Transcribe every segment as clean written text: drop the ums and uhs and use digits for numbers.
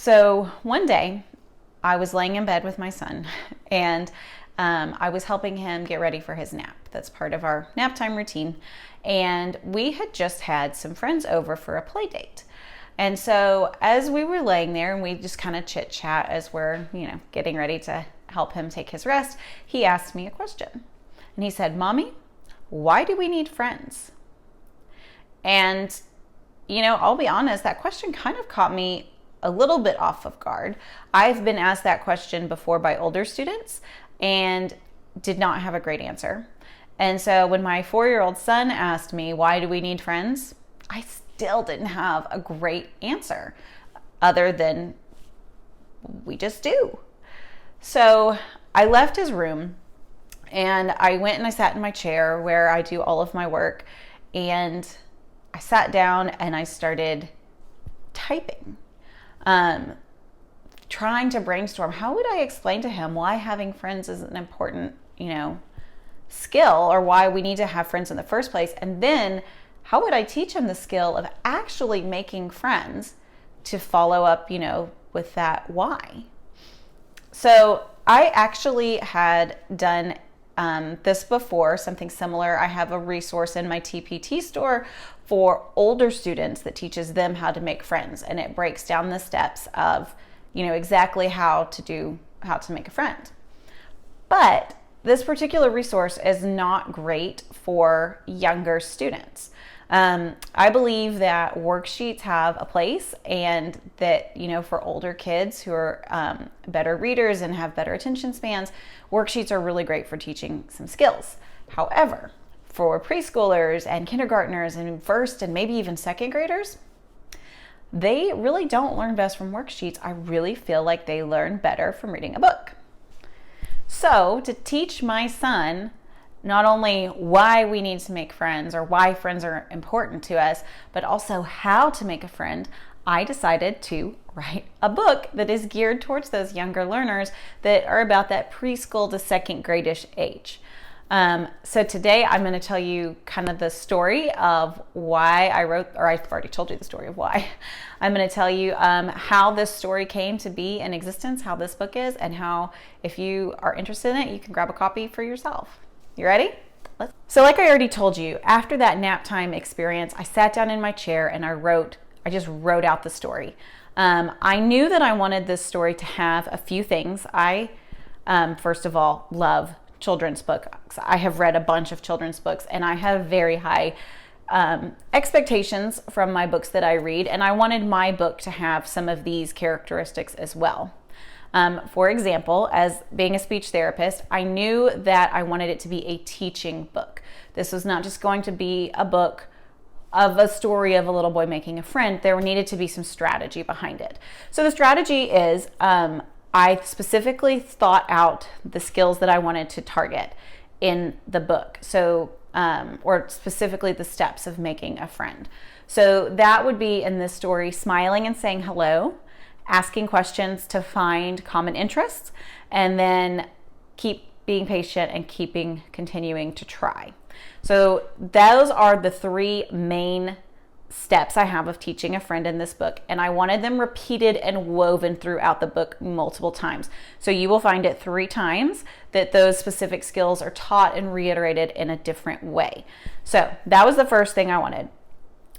So one day I was laying in bed with my son and I was helping him get ready for his nap. That's part of our nap time routine. And we had just had some friends over for a play date. And so as we were laying there and we just kind of chit chat as we're, getting ready to help him take his rest, he asked me a question. And he said, "Mommy, why do we need friends?" And, I'll be honest, that question kind of caught me a little bit off of guard. I've been asked that question before by older students and did not have a great answer. And so when my 4-year-old son asked me, "Why do we need friends?" I still didn't have a great answer other than we just do. So I left his room and I went and I sat in my chair where I do all of my work, and I sat down and I started typing, trying to brainstorm how would I explain to him why having friends is an important, skill, or why we need to have friends in the first place. And then how would I teach him the skill of actually making friends to follow up, with that why. So I actually had done this before, something similar. I have a resource in my TPT store for older students that teaches them how to make friends, and it breaks down the steps of, exactly how to make a friend. But this particular resource is not great for younger students. I believe that worksheets have a place, and that, for older kids who are better readers and have better attention spans, worksheets are really great for teaching some skills. However, for preschoolers and kindergartners and first and maybe even second graders, they really don't learn best from worksheets. I really feel like they learn better from reading a book. So to teach my son not only why we need to make friends or why friends are important to us, but also how to make a friend, I decided to write a book that is geared towards those younger learners that are about that preschool to second grade-ish age. So today I'm going to tell you kind of the story of why I wrote, or I've already told you the story of why. I'm going to tell you how this story came to be in existence, how this book is, and how, if you are interested in it, you can grab a copy for yourself. You ready? So like I already told you, after that nap time experience, I sat down in my chair and I just wrote out the story. I knew that I wanted this story to have a few things. I, first of all, love children's books. I have read a bunch of children's books, and I have very high expectations from my books that I read, and I wanted my book to have some of these characteristics as well. For example, as being a speech therapist, I knew that I wanted it to be a teaching book. This was not just going to be a book of a story of a little boy making a friend. There needed to be some strategy behind it. So the strategy is, I specifically thought out the skills that I wanted to target in the book. So, or specifically the steps of making a friend. So that would be, in this story, smiling and saying hello, asking questions to find common interests, and then keep being patient and continuing to try. So those are the 3 main steps I have of teaching a friend in this book, and I wanted them repeated and woven throughout the book multiple times. So you will find it 3 times that those specific skills are taught and reiterated in a different way. So that was the first thing I wanted.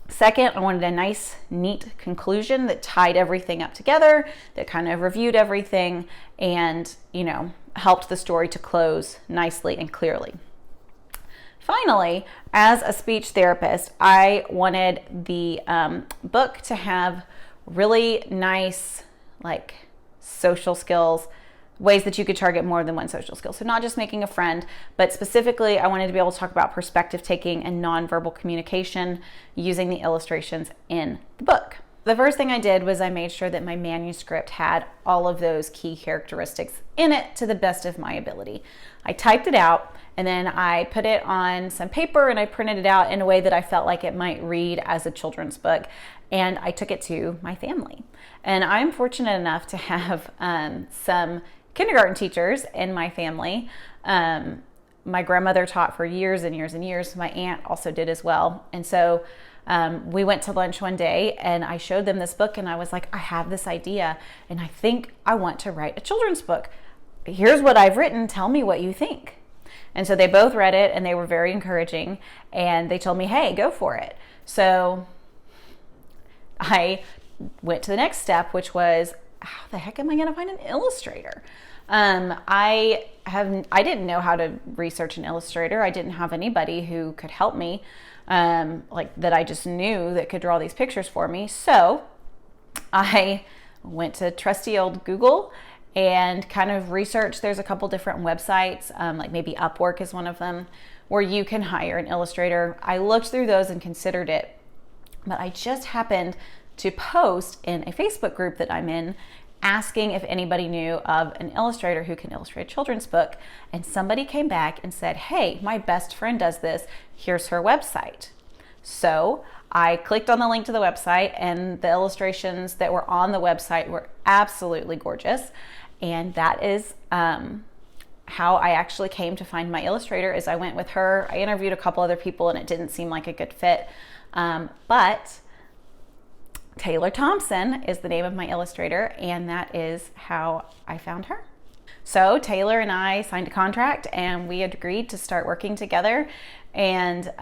Second, I wanted a nice, neat conclusion that tied everything up together, that kind of reviewed everything and, helped the story to close nicely and clearly. Finally, as a speech therapist, I wanted the book to have really nice, social skills, ways that you could target more than one social skill. So not just making a friend, but specifically I wanted to be able to talk about perspective taking and nonverbal communication using the illustrations in the book. The first thing I did was I made sure that my manuscript had all of those key characteristics in it to the best of my ability. I typed it out, and then I put it on some paper and I printed it out in a way that I felt like it might read as a children's book, and I took it to my family. And I'm fortunate enough to have some kindergarten teachers in my family. My grandmother taught for years and years and years. My aunt also did as well. And so We went to lunch one day and I showed them this book and I was like, I have this idea and I think I want to write a children's book. Here's what I've written. Tell me what you think. And so they both read it and they were very encouraging and they told me, hey, go for it. So I went to the next step, which was, how the heck am I going to find an illustrator? I didn't know how to research an illustrator. I didn't have anybody who could help me, like that I just knew that could draw these pictures for me. So I went to trusty old Google and kind of researched. There's a couple different websites, like maybe Upwork is one of them, where you can hire an illustrator. I looked through those and considered it, but I just happened to post in a Facebook group that I'm in asking if anybody knew of an illustrator who can illustrate a children's book. And somebody came back and said, hey, my best friend does this. Here's her website. So I clicked on the link to the website and the illustrations that were on the website were absolutely gorgeous. And that is how I actually came to find my illustrator. Is I went with her. I interviewed a couple other people and it didn't seem like a good fit. But Taylor Thompson is the name of my illustrator, and that is how I found her. So Taylor and I signed a contract and we agreed to start working together, and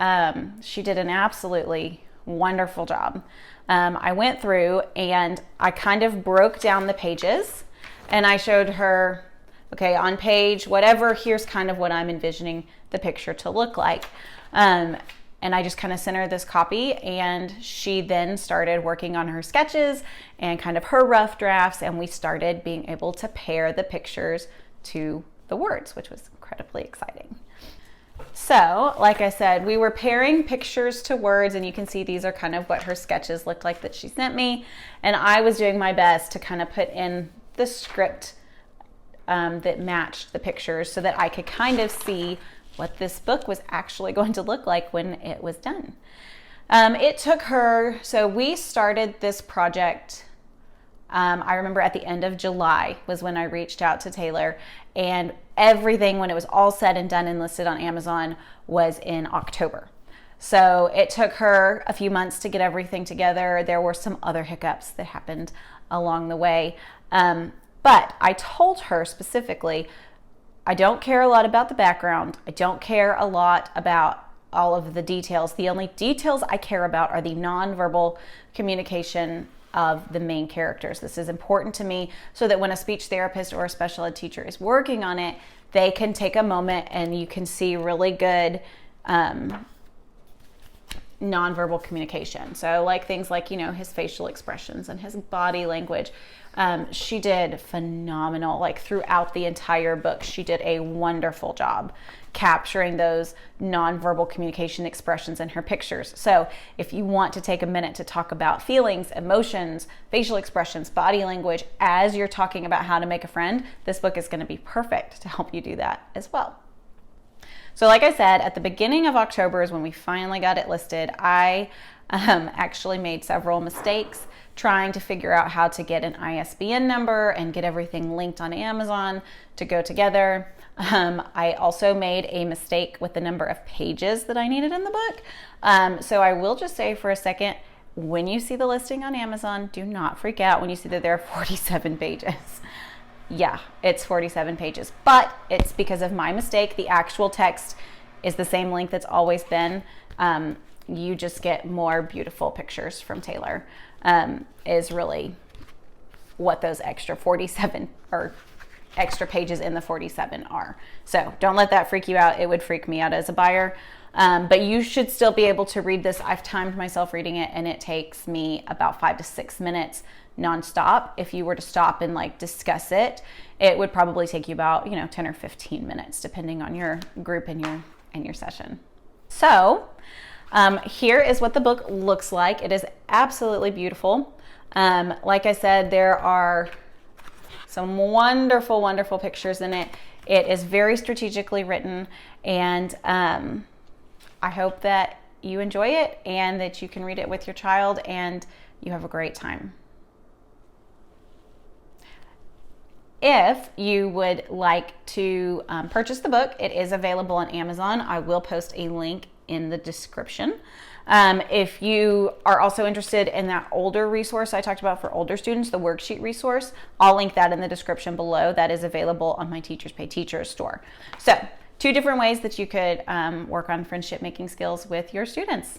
she did an absolutely wonderful job. I went through and I kind of broke down the pages and I showed her, okay, on page whatever, here's kind of what I'm envisioning the picture to look like. And I just kind of sent her this copy, and she then started working on her sketches and kind of her rough drafts, and we started being able to pair the pictures to the words, which was incredibly exciting. So, like I said, we were pairing pictures to words, and you can see these are kind of what her sketches looked like that she sent me, and I was doing my best to kind of put in the script that matched the pictures so that I could kind of see what this book was actually going to look like when it was done. It took her, so we started this project, I remember at the end of July was when I reached out to Taylor, and everything, when it was all said and done and listed on Amazon, was in October. So it took her a few months to get everything together. There were some other hiccups that happened along the way. But I told her specifically, I don't care a lot about the background. I don't care a lot about all of the details. The only details I care about are the nonverbal communication of the main characters. This is important to me so that when a speech therapist or a special ed teacher is working on it, they can take a moment and you can see really good nonverbal communication. So like things like, his facial expressions and his body language. She did phenomenal, like throughout the entire book. She did a wonderful job capturing those nonverbal communication expressions in her pictures. So if you want to take a minute to talk about feelings, emotions, facial expressions, body language, as you're talking about how to make a friend, this book is going to be perfect to help you do that as well. So like I said, at the beginning of October is when we finally got it listed. I actually made several mistakes trying to figure out how to get an ISBN number and get everything linked on Amazon to go together. I also made a mistake with the number of pages that I needed in the book. So I will just say for a second, when you see the listing on Amazon, do not freak out when you see that there are 47 pages. Yeah, it's 47 pages, but it's because of my mistake. The actual text is the same length it's always been. You just get more beautiful pictures from Taylor, is really what those extra 47 or extra pages in the 47 are. So don't let that freak you out. It would freak me out as a buyer. But you should still be able to read this. I've timed myself reading it and it takes me about 5 to 6 minutes nonstop. If you were to stop and discuss it, it would probably take you about 10 or 15 minutes depending on your group and your session. So here is what the book looks like. It is absolutely beautiful. Like I said, there are some wonderful, wonderful pictures in it. It is very strategically written, and I hope that you enjoy it and that you can read it with your child and you have a great time. If you would like to purchase the book, it is available on Amazon. I will post a link in the description. If you are also interested in that older resource I talked about for older students, the worksheet resource, I'll link that in the description below. That is available on my Teachers Pay Teachers store. So 2 different ways that you could work on friendship making skills with your students.